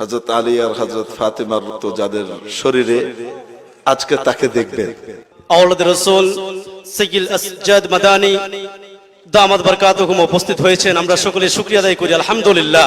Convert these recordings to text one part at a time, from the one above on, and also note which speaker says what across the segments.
Speaker 1: হযরত আলী আর হযরত ফাতেমার তো যাদের শরীরে, আজকে তাকে দেখবেন।
Speaker 2: আওলাদ রাসূল সাইয়্যিদ আসজাদ মাদানী দামাত বরকাতুহুম উপস্থিত হয়েছেন, আমরা সকলে শুকরিয়া আদায় করি আলহামদুলিল্লাহ।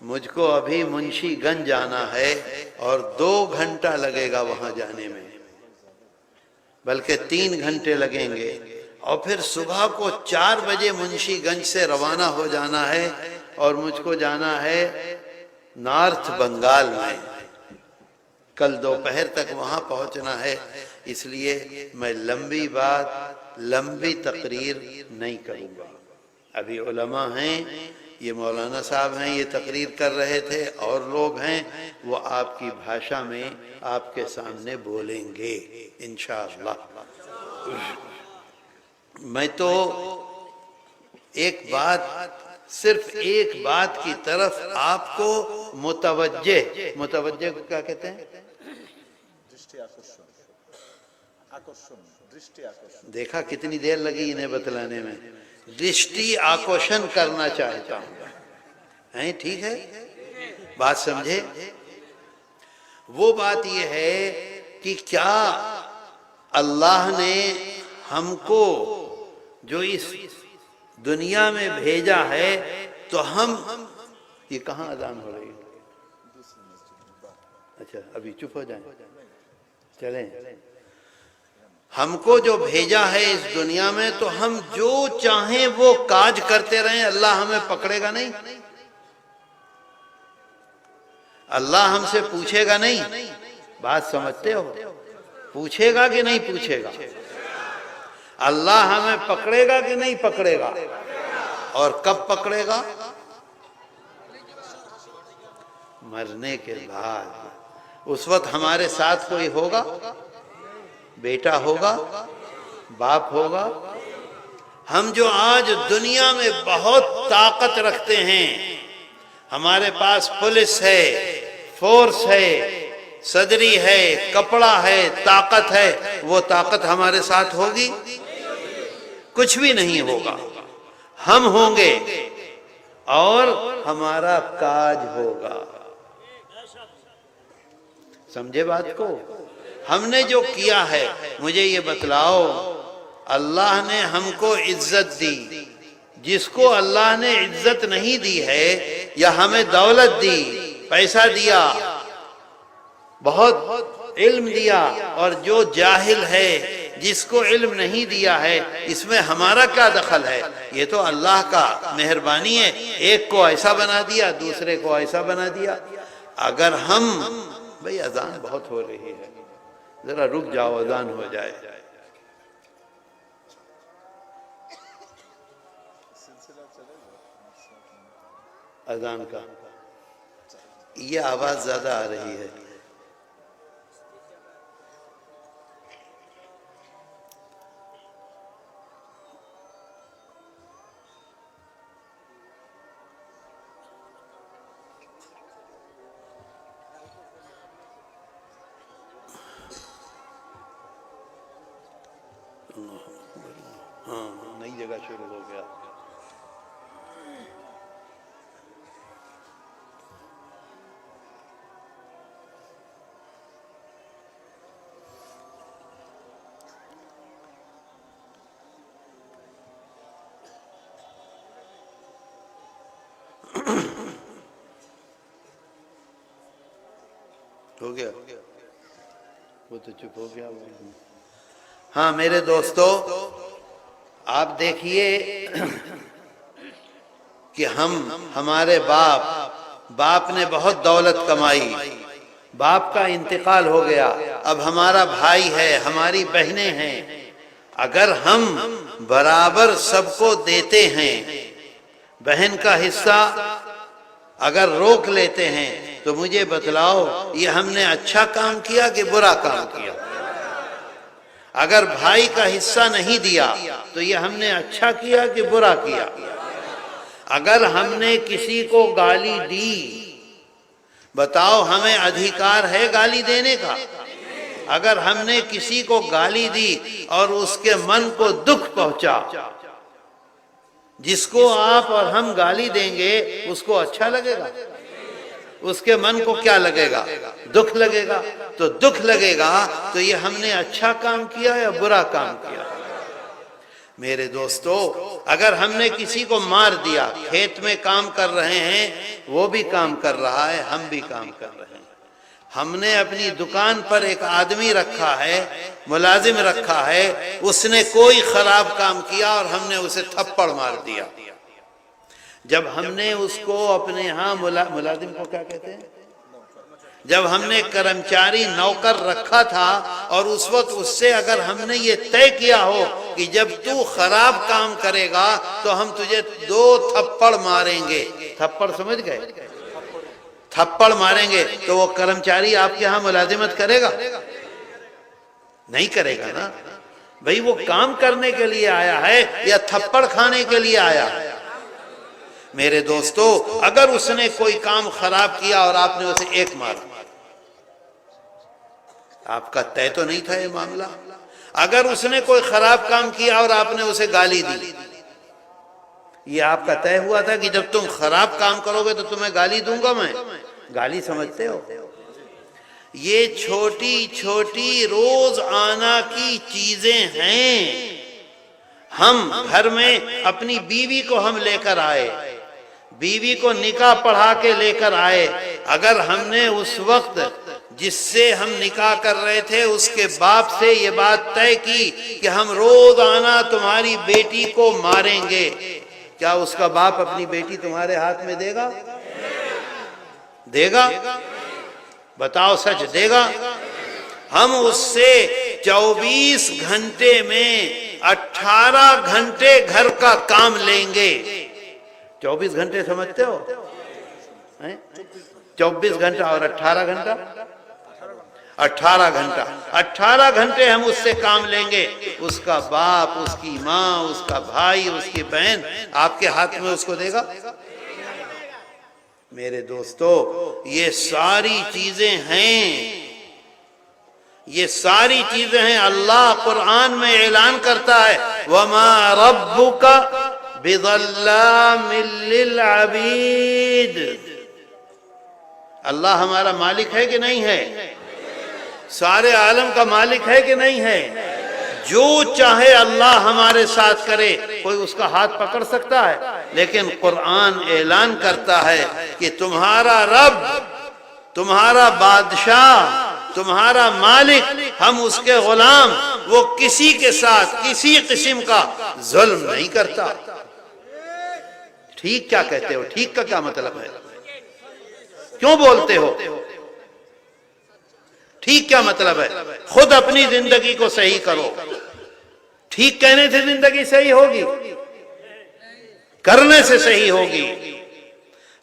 Speaker 3: مجھ کو ابھی منشی گنج جانا ہے اور 2 گھنٹہ لگے گا وہاں جانے میں، بلکہ 3 گھنٹے لگیں گے، اور پھر صبح کو 4 بجے منشی گنج سے روانہ ہو جانا ہے، اور مجھ کو جانا ہے نارتھ بنگال میں، کل دوپہر تک وہاں پہنچنا ہے۔ اس لیے میں لمبی بات، لمبی تقریر نہیں کروں گا۔ ابھی علماء ہیں، یہ مولانا صاحب ہیں، یہ تقریر کر رہے تھے، اور لوگ ہیں، وہ آپ کی بھاشا میں آپ کے سامنے بولیں گے انشاءاللہ۔ میں تو ایک بات، صرف ایک بات کی طرف آپ کو متوجہ کو کیا کہتے ہیں؟ دیکھا کتنی دیر لگی انہیں بتلانے میں، درشٹی آکوشن کرنا چاہتا ہوں، ہیں؟ ٹھیک ہے، بات سمجھے؟ وہ بات یہ ہے کہ کیا اللہ نے ہم کو جو اس دنیا میں بھیجا ہے، تو ہم، یہ کہاں اذان ہو رہی ہے؟ اچھا ابھی چپ ہو جائیں، چلیں۔ ہم کو جو بھیجا ہے اس دنیا میں، تو ہم جو چاہیں وہ کاج کرتے رہیں، اللہ ہمیں پکڑے گا نہیں، اللہ ہم سے پوچھے گا نہیں۔ بات سمجھتے ہو؟ پوچھے گا کہ نہیں پوچھے گا؟ اللہ ہمیں پکڑے گا کہ نہیں پکڑے گا؟ اور کب پکڑے گا؟ مرنے کے بعد۔ اس وقت ہمارے ساتھ کوئی ہوگا؟ بیٹا ہوگا؟ باپ ہوگا؟ ہم جو آج دنیا میں بہت طاقت رکھتے ہیں، ہمارے پاس پولیس ہے، فورس ہے، صدری ہے، کپڑا ہے، طاقت ہے، وہ طاقت ہمارے ساتھ ہوگی؟ کچھ بھی نہیں ہوگا۔ ہم ہوں گے اور ہمارا کاج ہوگا۔ سمجھے بات کو؟ ہم نے جو کیا ہے، مجھے یہ بتلاؤ، اللہ نے ہم کو عزت دی، جس کو اللہ نے عزت نہیں دی ہے، یا ہمیں دولت دی، پیسہ دیا، بہت علم دیا، اور جو جاہل ہے، جس کو علم نہیں دیا ہے، اس میں ہمارا کیا دخل ہے؟ یہ تو اللہ کا مہربانی ہے، ایک کو ایسا بنا دیا، دوسرے کو ایسا بنا دیا۔ اگر ہم، بھئی اذان بہت ہو رہی ہے، ذرا رک جاؤ، اذان ہو جائے۔ اذان کا یہ آواز زیادہ آ رہی ہے۔ ہاں نئی جگہ شروع ہو گیا۔ ہو گیا، وہ تو چپ ہو گیا۔ ہاں میرے دوستو، آپ دیکھیے کہ ہمارے باپ نے بہت دولت کمائی، باپ کا انتقال ہو گیا، اب ہمارا بھائی ہے، ہماری بہنیں ہیں، اگر ہم برابر سب کو دیتے ہیں، بہن کا حصہ اگر روک لیتے ہیں، تو مجھے بتلاؤ یہ ہم نے اچھا کام کیا کہ برا کام کیا؟ اگر بھائی کا حصہ نہیں دیا تو یہ ہم نے اچھا کیا کہ برا کیا؟ اگر ہم نے کسی کو گالی دی، بتاؤ ہمیں ادھیکار ہے گالی دینے کا؟ اگر ہم نے کسی کو گالی دی اور اس کے من کو دکھ پہنچا، جس کو آپ اور ہم گالی دیں گے اس کو اچھا لگے گا؟ اس کے من کو کیا لگے گا؟ دکھ لگے گا۔ تو دکھ لگے گا تو یہ ہم نے اچھا کام کیا یا برا کام کیا؟ میرے دوستو اگر ہم نے کسی کو مار دیا، کھیت میں کام کر رہے ہیں، وہ بھی کام کر رہا ہے، ہم بھی کام کر رہے ہیں، ہم نے اپنی دکان پر ایک آدمی رکھا ہے، ملازم رکھا ہے، اس نے کوئی خراب کام کیا اور ہم نے اسے تھپڑ مار دیا، جب ہم نے اس کو اپنے ہاں ملازم کو کیا کہتے ہیں، جب ہم نے کرمچاری نوکر رکھا تھا اور اس وقت اس سے اگر ہم نے یہ طے کیا ہو کہ جب تو خراب کام کرے گا تو ہم تجھے 2 تھپڑ ماریں گے، تھپڑ سمجھ گئے، تھپڑ ماریں گے، تو وہ کرمچاری آپ کے ہاں ملازمت کرے گا؟ نہیں کرے گا نا بھئی، وہ کام کرنے کے لیے آیا ہے یا تھپڑ کھانے کے لیے آیا ہے؟ میرے دوستو اگر اس نے کوئی کام خراب کیا اور آپ نے اسے 1 مارا، آپ کا طے تو نہیں تھا یہ معاملہ؟ اگر اس نے کوئی خراب کام کیا اور آپ نے اسے گالی دی، یہ آپ کا طے ہوا تھا کہ جب تم خراب کام کرو گے تو تمہیں گالی دوں گا میں؟ گالی سمجھتے ہو؟ یہ چھوٹی چھوٹی روز آنا کی چیزیں ہیں۔ ہم گھر میں اپنی بیوی کو ہم لے کر آئے، بیوی کو نکاح پڑھا کے لے کر آئے، اگر ہم نے اس وقت جس سے ہم نکاح کر رہے تھے اس کے باپ سے یہ بات طے کی کہ ہم روز آنا تمہاری بیٹی کو ماریں گے، کیا اس کا باپ اپنی بیٹی تمہارے ہاتھ میں دے گا؟ دے گا؟ بتاؤ سچ دے گا؟ ہم اس سے 24 گھنٹے میں 18 گھنٹے گھر کا کام لیں گے۔ 24 گھنٹے سمجھتے ہو؟ 24 گھنٹہ اور 18 گھنٹہ، 18 گھنٹے ہم اس سے کام لیں گے۔ اس کا باپ، اس کی ماں، اس کا بھائی، اس کی بہن آپ کے ہاتھ میں اس کو دے گا؟ میرے دوستو یہ ساری چیزیں ہیں، یہ ساری چیزیں ہیں۔ اللہ قرآن میں اعلان کرتا ہے وَمَا رَبُّكَ بِظَلَّامٍ لِّلْعَبِيدِ۔ اللہ ہمارا مالک ہے کہ نہیں ہے؟ سارے عالم کا مالک ہے کہ نہیں ہے؟ جو چاہے اللہ ہمارے ساتھ کرے، کوئی اس کا ہاتھ پکڑ سکتا ہے؟ لیکن قرآن اعلان کرتا ہے کہ تمہارا رب، تمہارا بادشاہ، تمہارا مالک، ہم اس کے غلام، وہ کسی کے ساتھ کسی قسم کا ظلم نہیں کرتا۔ ٹھیک کیا کہتے ہو؟ ٹھیک کا کیا مطلب ہے؟ کیوں بولتے ہو؟ ٹھیک کیا مطلب ہے؟ خود اپنی زندگی کو صحیح کرو۔ ٹھیک کہنے سے زندگی صحیح ہوگی؟ کرنے سے صحیح ہوگی۔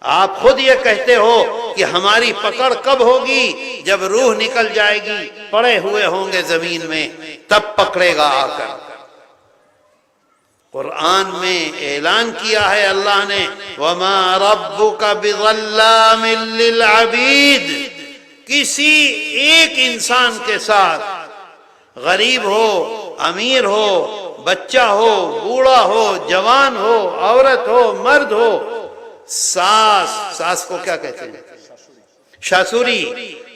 Speaker 3: آپ خود یہ کہتے ہو کہ ہماری پکڑ کب ہوگی؟ جب روح نکل جائے گی، پڑے ہوئے ہوں گے زمین میں، تب پکڑے گا آ کر۔ قرآن میں اعلان کیا ہے اللہ نے وَمَا رَبُّكَ بِظَلَّامٍ لِّلْعَبِيدِ۔ کسی ایک انسان کے ساتھ، غریب ہو، امیر ہو، بچہ ہو، بوڑھا ہو، جوان ہو، عورت ہو، مرد ہو، ساس کو کیا کہتے ہیں؟ ساسوری۔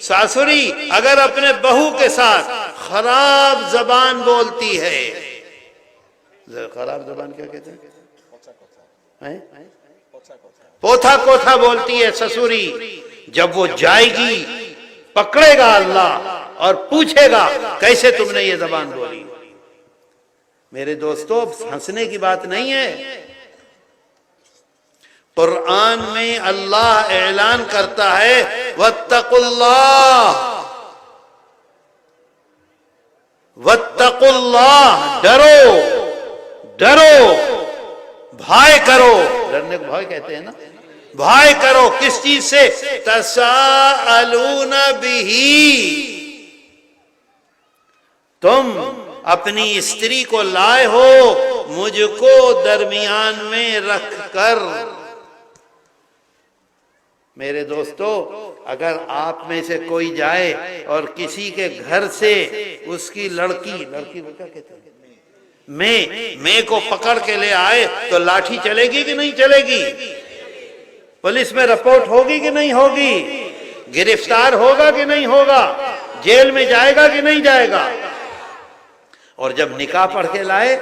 Speaker 3: ساسوری اگر اپنے بہو کے ساتھ خراب زبان بولتی ہے، خراب زبان کیا کہتے ہیں؟ پوتھا کوتھا بولتی ہے سسوری، جب وہ جائے گی پکڑے گا اللہ اور پوچھے گا کیسے تم نے یہ زبان بولی؟ میرے دوستو ہنسنے کی بات نہیں ہے۔ قرآن میں اللہ اعلان کرتا ہے وَاتَّقُوا اللَّهَ، وَاتَّقُوا اللَّهَ، ڈرو، ڈرو، بھائے کرو۔ ڈرنے کو بھائے کہتے ہیں نا؟ بھائی کرو کس چیز سے؟ تساءلون بہ، تم اپنی استری کو لائے ہو مجھ کو درمیان میں رکھ کر۔ میرے دوستو اگر آپ میں سے کوئی جائے اور کسی کے گھر سے اس کی لڑکی کو کیا کہتے ہیں، میں کو پکڑ کے لے آئے تو لاٹھی چلے گی کہ نہیں چلے گی؟ پولیس میں رپورٹ ہوگی کہ نہیں ہوگی؟ گرفتار ہوگا کہ نہیں ہوگا؟ جیل میں جائے گا کہ نہیں جائے گا؟ اور جب نکاح پڑھ کے لائے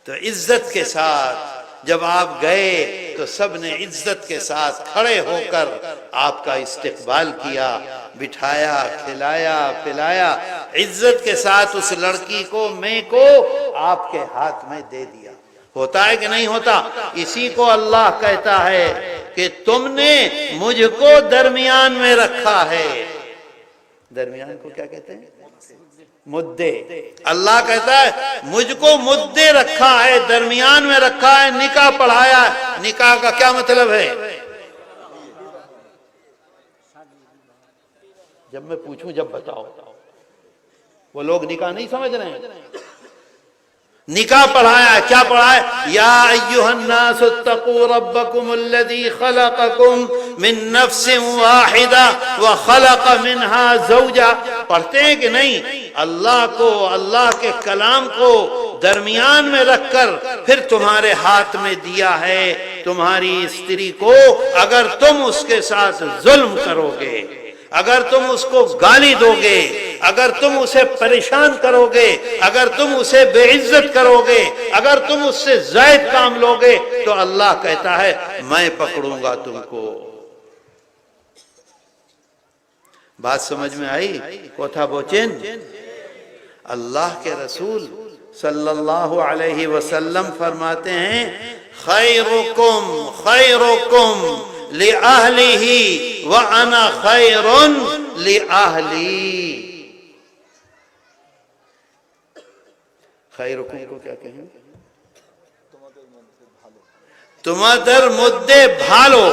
Speaker 3: تو عزت کے ساتھ جب آپ گئے تو سب نے عزت کے ساتھ کھڑے ہو کر آپ کا استقبال کیا، بٹھایا، کھلایا، پلایا، عزت کے ساتھ اس لڑکی کو آپ کے ہاتھ میں دے دیا۔ ہوتا ہے کہ نہیں ہوتا؟ اسی کو اللہ کہتا ہے کہ تم نے مجھ کو درمیان میں رکھا ہے۔ درمیان کو کیا کہتے ہیں؟ مدے۔ اللہ کہتا ہے مجھ کو مدے رکھا ہے، درمیان میں رکھا ہے، نکاح پڑھایا ہے۔ نکاح کا کیا مطلب ہے؟ جب میں پوچھوں جب بتاؤ، وہ لوگ نکاح نہیں سمجھ رہے ہیں۔ نکاح پڑھایا، کیا پڑھایا؟ یا ایھا الناس اتقوا ربکم الذی خلقکم من نفس واحدہ وخلق منها زوجا۔ پڑھتے ہیں کہ نہیں؟ اللہ کو، اللہ کے کلام کو درمیان میں رکھ کر پھر تمہارے ہاتھ میں دیا ہے تمہاری استری کو۔ اگر تم اس کے ساتھ ظلم کرو گے، اگر تم اس کو گالی دو گے، اگر تم اسے پریشان کرو گے، اگر تم اسے بے عزت کرو گے، اگر تم اس سے زائد کام لو گے، تو اللہ کہتا ہے میں پکڑوں گا تم کو۔ بات سمجھ میں آئی؟ کوتھا بوچن؟ اللہ کے رسول صلی اللہ علیہ وسلم فرماتے ہیں خیرکم خیرکم لأہلہ وَأَنَا خَيْرٌ لِأَهْلِي۔ خیرکم کو کیا کہیں؟ تمہادر مدے بھالو۔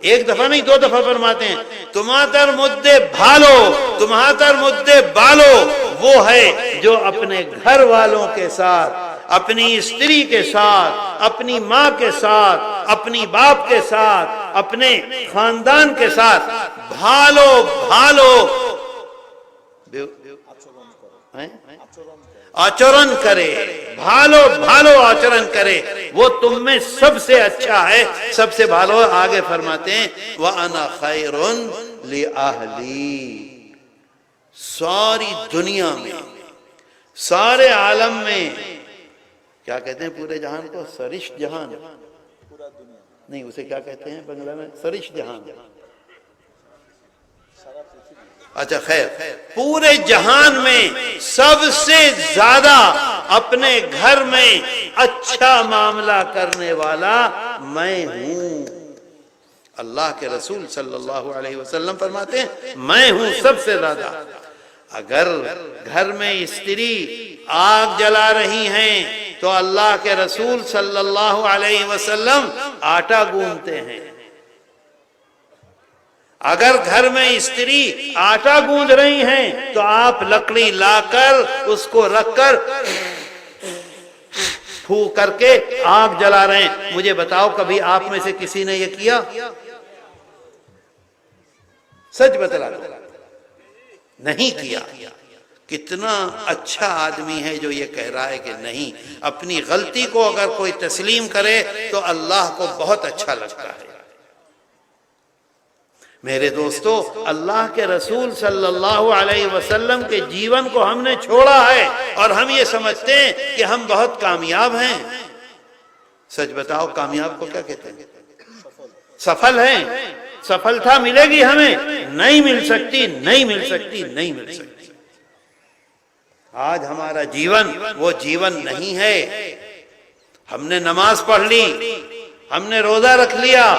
Speaker 3: ایک دفعہ نہیں، دو دفعہ فرماتے ہیں تمہادر مدے بھالو، تمہادر مدے بالو۔ وہ ہے جو اپنے گھر والوں کے ساتھ، اپنی استری کے ساتھ، اپنی ماں کے ساتھ، اپنی باپ کے ساتھ، اپنے خاندان کے ساتھ بھالو بھالو آچرن کرے، بھالو بھالو آچرن کرے، وہ تم میں سب سے اچھا ہے، سب سے بھالو۔ آگے فرماتے ہیں وَأَنَا خَيْرٌ لِأَهْلِي۔ ساری دنیا میں، سارے عالم میں، کیا کہتے ہیں پورے جہان کو؟ سرشت جہان نہیں، اسے کیا کہتے ہیں بنگلہ میں؟ سرشت جہان۔ اچھا خیر، پورے جہان میں سب سے زیادہ اپنے گھر میں اچھا معاملہ کرنے والا میں ہوں۔ اللہ کے رسول صلی اللہ علیہ وسلم فرماتے ہیں میں ہوں سب سے زیادہ۔ اگر گھر میں استری آگ جلا رہی ہیں تو اللہ کے رسول صلی اللہ علیہ وسلم آٹا گوندتے ہیں۔ اگر گھر میں استری آٹا گوندھ رہی ہیں تو آپ لکڑی لا کر اس کو رکھ کر پھو کر کے آگ جلا رہے ہیں۔ مجھے بتاؤ کبھی آپ میں سے کسی نے یہ کیا؟ سچ بتلا نہیں کیا۔ کتنا اچھا آدمی ہے جو یہ کہہ رہا ہے کہ نہیں، اپنی غلطی کو اگر کوئی تسلیم کرے تو اللہ کو بہت اچھا لگتا ہے۔ میرے دوستو، اللہ کے رسول صلی اللہ علیہ وسلم کے جیون کو ہم نے چھوڑا ہے اور ہم یہ سمجھتے ہیں کہ ہم بہت کامیاب ہیں۔ سچ بتاؤ کامیاب کو کیا کہتے ہیں؟ سفل ہیں۔ سفلتا ملے گی ہمیں؟ نہیں مل سکتی، نہیں مل سکتی، نہیں مل سکتی۔ آج ہمارا جیون وہ جیون نہیں ہے۔ ہم نے نماز پڑھ لی، ہم نے روزہ رکھ لیا،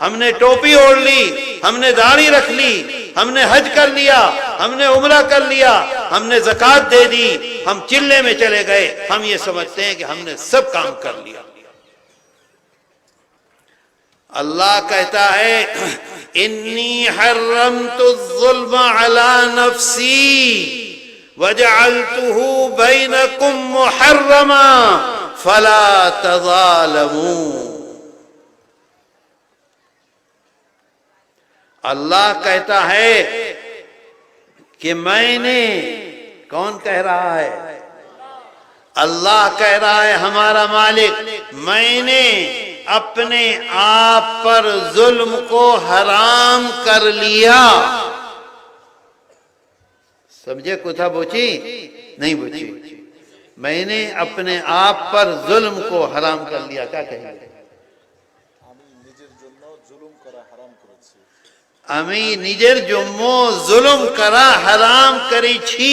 Speaker 3: ہم نے ٹوپی اوڑھ لی، ہم نے داڑھی رکھ لی، ہم نے حج کر لیا، ہم نے عمرہ کر لیا، ہم نے زکوٰۃ دے دی، ہم چلے میں چلے گئے، ہم یہ سمجھتے ہیں کہ ہم نے سب کام کر لیا۔ اللہ کہتا ہے انی حرمت الظلم علی نفسی وجعلتہ بینکم محرما فلا تظالموا۔ اللہ کہتا ہے کہ میں نے، کون کہہ رہا ہے؟ اللہ کہہ رہا ہے ہمارا مالک، میں نے اپنے آپ پر ظلم کو حرام کر لیا۔ سمجھے کتھا بوچی؟ نہیں بوچی۔ میں نے اپنے آپ پر ظلم کو حرام کر لیا. کیا کہیں گے؟ আমি নিজের জন্য জুলুম করা হারাম করেছি.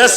Speaker 3: 10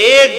Speaker 3: 1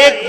Speaker 3: 1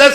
Speaker 3: 10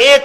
Speaker 3: 1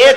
Speaker 3: 1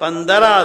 Speaker 3: 15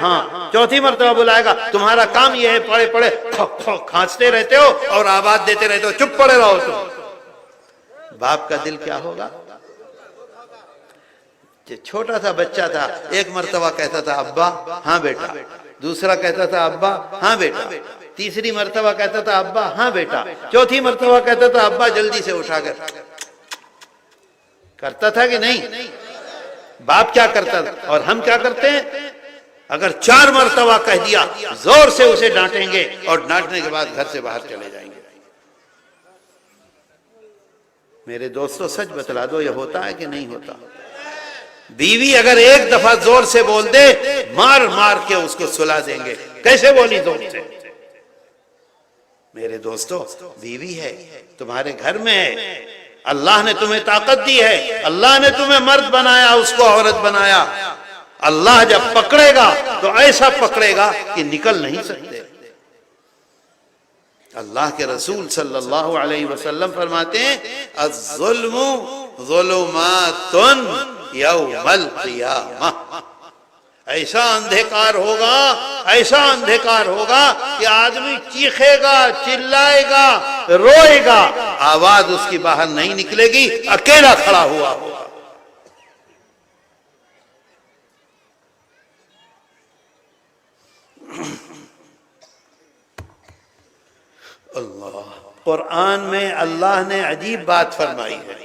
Speaker 3: ہاں، چوتھی مرتبہ بلائے گا تمہارا کام یہ ہے پڑے پڑے کھانستے رہتے ہو اور آواز دیتے رہتے ہو، چپ پڑے رہو تم۔ باپ کا دل کیا ہوگا؟ چھوٹا سا بچہ تھا، ایک مرتبہ کہتا تھا ابا ہاں بیٹا، دوسرا کہتا تھا ابا ہاں بیٹا، تیسری مرتبہ کہتا تھا ابا ہاں بیٹا، چوتھی مرتبہ کہتا تھا ابا جلدی سے اٹھا کر۔ کرتا تھا کہ نہیں؟ باپ کیا کرتا تھا اور ہم کیا کرتے ہیں؟ اگر 4 مرتبہ کہہ دیا زور سے اسے ڈانٹیں گے اور ڈانٹنے کے بعد گھر سے باہر چلے جائیں گے۔ میرے دوستو سچ بتلا دو، یہ ہوتا ہے کہ نہیں ہوتا؟ بیوی اگر ایک دفعہ زور سے بول دے مار مار کے اس کو سلا دیں گے۔ کیسے بولی زور سے؟ میرے دوستو بیوی ہے، تمہارے گھر میں ہے، اللہ نے تمہیں طاقت دی ہے، اللہ نے تمہیں مرد بنایا، اس کو عورت بنایا۔ اللہ جب پکڑے گا تو ایسا پکڑے گا کہ نکل نہیں سکتے۔ اللہ کے رسول صلی اللہ علیہ وسلم فرماتے ہیں الظلم ظلمات یوم القیامہ، ایسا اندھکار ہوگا، ایسا اندھکار ہوگا کہ آدمی چیخے گا، چلائے گا، روئے گا، آواز اس کی باہر نہیں نکلے گی، اکیلا کھڑا ہوا ہوگا۔ اللہ قرآن میں اللہ نے عجیب بات فرمائی ہے،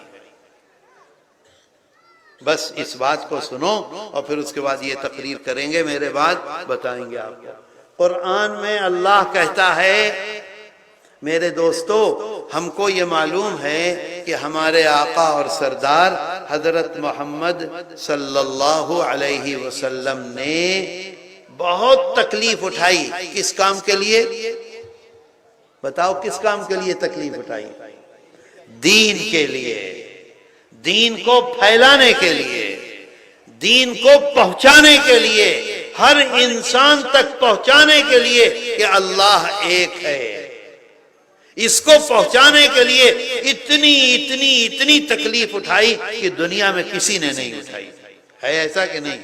Speaker 3: بس اس بات کو سنو اور پھر اس کے بعد یہ تقریر کریں گے، میرے بعد بتائیں گے آپ کو۔ قرآن میں اللہ کہتا ہے میرے دوستو ہم کو یہ معلوم ہے کہ ہمارے آقا اور سردار حضرت محمد صلی اللہ علیہ وسلم نے بہت تکلیف اٹھائی۔ کس کام کے لیے؟ بتاؤ کس کام کے لیے تکلیف اٹھائی؟ دین کے لیے، دین کو پھیلانے کے لیے، دین کو پہنچانے کے لیے، ہر انسان تک پہنچانے کے لیے کہ اللہ ایک ہے۔ اس کو پہنچانے کے لیے اتنی تکلیف اٹھائی کہ دنیا میں کسی نے نہیں اٹھائی ہے، ایسا کہ نہیں؟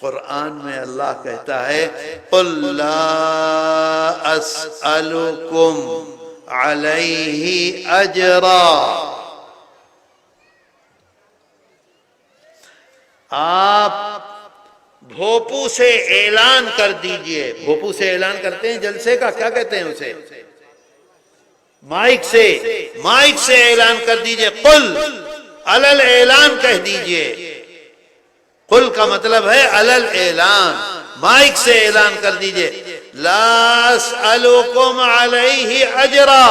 Speaker 3: قرآن میں اللہ کہتا ہے قُلْ لَا أَسْأَلُكُمْ عَلَيْهِ أَجْرًا، آپ بھوپو سے اعلان کر دیجئے۔ بھوپو سے اعلان کرتے ہیں جلسے کا، کیا کہتے ہیں اسے؟ مائک سے اعلان کر دیجئے۔ قل علل اعلان کہہ دیجئے۔ قل کا مطلب ہے علل اعلان، مائک سے اعلان کر دیجئے لا اسألکم علیہ اجرا،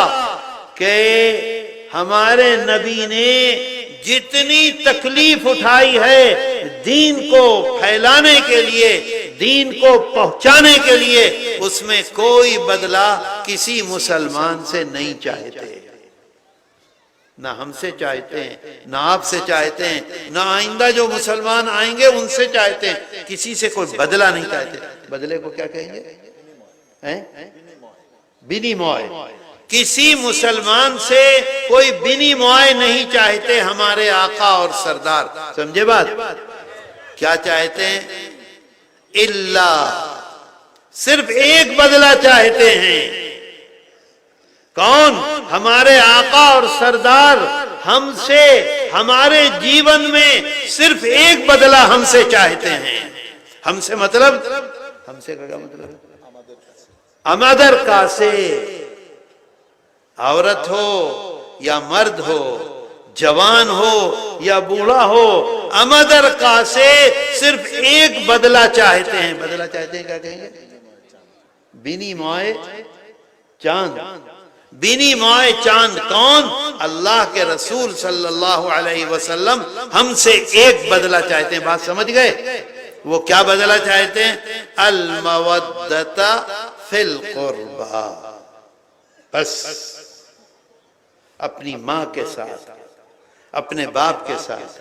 Speaker 3: کہ ہمارے نبی نے جتنی تکلیف اٹھائی ہے دین کو پھیلانے کے لیے، دین کو پہنچانے کے لیے، اس میں کوئی بدلہ کسی مسلمان سے نہیں چاہتے، نہ ہم سے چاہتے ہیں، نہ آپ سے چاہتے ہیں، نہ آئندہ جو مسلمان آئیں گے ان سے چاہتے ہیں، کسی سے کوئی بدلہ نہیں چاہتے۔ بدلے کو کیا کہیں گے؟ بنی موئے۔ کسی مسلمان سے کوئی بنی موئے نہیں چاہتے ہمارے آقا اور سردار، سمجھے بات؟ کیا چاہتے ہیں؟ اللہ، صرف ایک بدلہ چاہتے ہیں۔ کون؟ ہمارے آقا اور سردار ہم سے، ہمارے جیون میں صرف ایک بدلہ ہم سے چاہتے ہیں۔ ہم سے مطلب، ہم سے کیا مطلب ہے؟ امدر کا سے، عورت ہو یا مرد ہو، جوان ہو یا بوڑھا ہو، امدر کا سے صرف ایک بدلہ چاہتے ہیں۔ بدلہ چاہتے ہیں، کیا کہیں گے؟ بینی موئے چاند۔ بینی موئے چاند کون؟ اللہ کے رسول صلی اللہ علیہ وسلم ہم سے ایک بدلہ چاہتے ہیں۔ بات سمجھ گئے؟ وہ کیا بدلہ چاہتے ہیں؟ المودۃ فی القربى، بس اپنی ماں کے ساتھ، اپنے باپ کے ساتھ،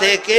Speaker 3: থেকে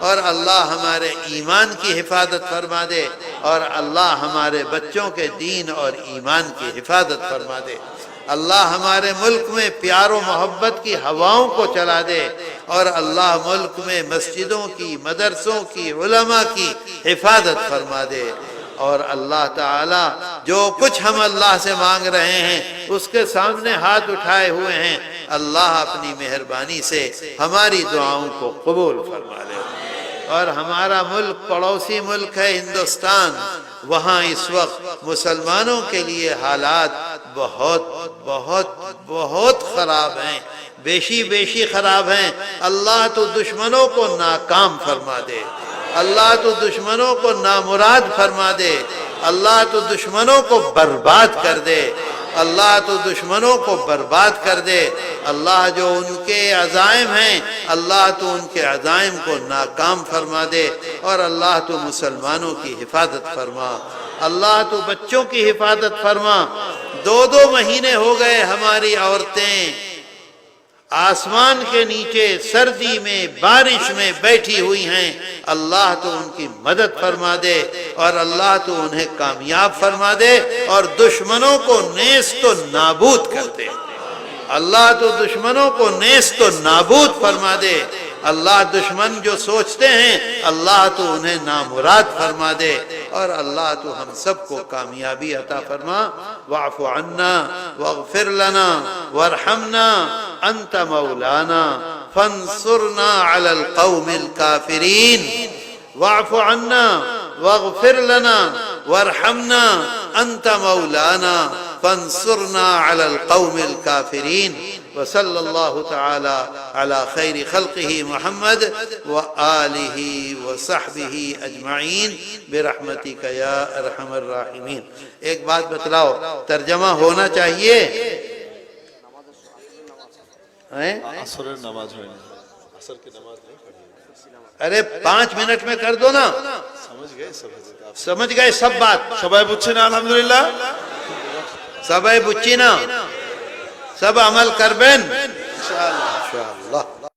Speaker 3: اور اللہ ہمارے ایمان کی حفاظت فرما دے اور اللہ ہمارے بچوں کے دین اور ایمان کی حفاظت فرما دے اللہ ہمارے ملک میں پیار و محبت کی ہواؤں کو چلا دے اور اللہ ملک میں مسجدوں کی مدرسوں کی علماء کی حفاظت فرما دے اور اللہ تعالی جو کچھ ہم اللہ سے مانگ رہے ہیں اس کے سامنے ہاتھ اٹھائے ہوئے ہیں اللہ اپنی مہربانی سے ہماری دعاؤں کو قبول فرما لے اور ہمارا ملک پڑوسی ملک ہے ہندوستان وہاں اس وقت مسلمانوں کے لیے حالات بہت بہت بہت خراب ہیں بیشی خراب ہیں اللہ تو دشمنوں کو ناکام فرما دے اللہ تو دشمنوں کو نامراد فرما دے اللہ تو دشمنوں کو برباد کر دے اللہ تو دشمنوں کو برباد کر دے اللہ جو ان کے عزائم ہیں اللہ تو ان کے عزائم کو ناکام فرما دے اور اللہ تو مسلمانوں کی حفاظت فرما اللہ تو بچوں کی حفاظت فرما 2 مہینے ہو گئے ہماری عورتیں آسمان کے نیچے سردی میں بارش میں بیٹھی ہوئی ہیں اللہ تو ان کی مدد فرما دے اور اللہ تو انہیں کامیاب فرما دے اور دشمنوں کو نیست و نابود کر دے اللہ تو دشمنوں کو نیست و نابود فرما دے اللہ دشمن جو سوچتے ہیں اللہ تو انہیں نامراد فرما دے اور اللہ تو ہم سب کو کامیابی عطا فرما واعف عنا واغفر لنا وارحمنا انت مولانا فانصرنا على القوم الكافرين واعف عنا واغفر لنا وارحمنا انت مولانا فانصرنا على القوم الكافرين وصلى الله تعالى على خير خلقه محمد وآله وصحبه أجمعين برحمتك يا أرحم الراحمين ایک بات بتلاؤ ترجمہ ہونا چاہیے
Speaker 1: عصر نماز ہوئی نہیں عصر کی نماز نہیں پڑھی
Speaker 3: ارے 5 منٹ میں کر دو نا سمجھ گئے سب بات
Speaker 1: সবাই বুঝছে না আলহামদুলিল্লাহ
Speaker 3: سبای بچی نا سب عمل کربن انشاءاللہ